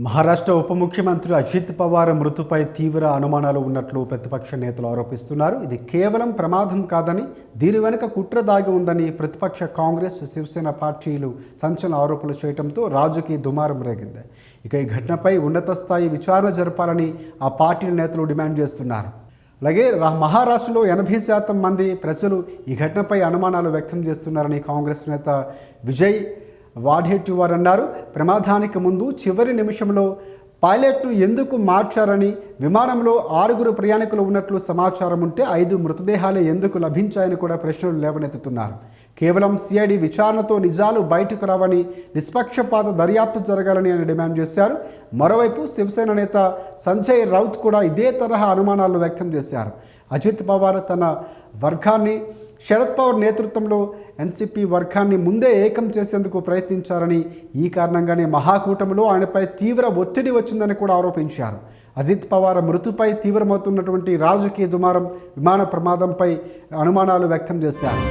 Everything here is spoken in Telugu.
మహారాష్ట్ర ఉప ముఖ్యమంత్రి అజిత్ పవార్ మృతిపై తీవ్ర అనుమానాలు ఉన్నట్లు ప్రతిపక్ష నేతలు ఆరోపిస్తున్నారు. ఇది కేవలం ప్రమాదం కాదని, దీని వెనుక కుట్ర దాగి ఉందని ప్రతిపక్ష కాంగ్రెస్, శివసేన పార్టీలు సంచలన ఆరోపణలు చేయడంతో రాజకీయ దుమారం రేగింది. ఇక ఈ ఘటనపై ఉన్నత స్థాయి విచారణ జరపాలని ఆ పార్టీల నేతలు డిమాండ్ చేస్తున్నారు. అలాగే మహారాష్ట్రలో 80% మంది ప్రజలు ఈ ఘటనపై అనుమానాలు వ్యక్తం చేస్తున్నారని కాంగ్రెస్ నేత విజయ్ వాడేటివార్ అన్నారు. ప్రమాదానికి ముందు చివరి నిమిషంలో పైలట్ను ఎందుకు మార్చారని, విమానంలో 6 ప్రయాణికులు ఉన్నట్లు సమాచారం ఉంటే 5 మృతదేహాలే ఎందుకు లభించాయని కూడా ప్రశ్నలు లేవనెత్తుతున్నారు. కేవలం సిఐడి విచారణతో నిజాలు బయటకు రావని, నిష్పక్షపాత దర్యాప్తు జరగాలని ఆయన డిమాండ్ చేశారు. మరోవైపు శివసేన నేత సంజయ్ రౌత్ కూడా ఇదే తరహా అనుమానాలను వ్యక్తం చేశారు. అజిత్ పవార్ తన వర్గాన్ని శరద్ పవార్ నేతృత్వంలో ఎన్సీపీ వర్గాన్ని ముందే ఏకం చేసేందుకు ప్రయత్నించారని, ఈ కారణంగానే మహాకూటమిలో ఆయనపై తీవ్ర ఒత్తిడి వచ్చిందని కూడా ఆరోపించారు. అజిత్ పవార్ మృతిపై తీవ్రమవుతున్నటువంటి రాజకీయ దుమారం, విమాన ప్రమాదంపై అనుమానాలు వ్యక్తం చేశారు.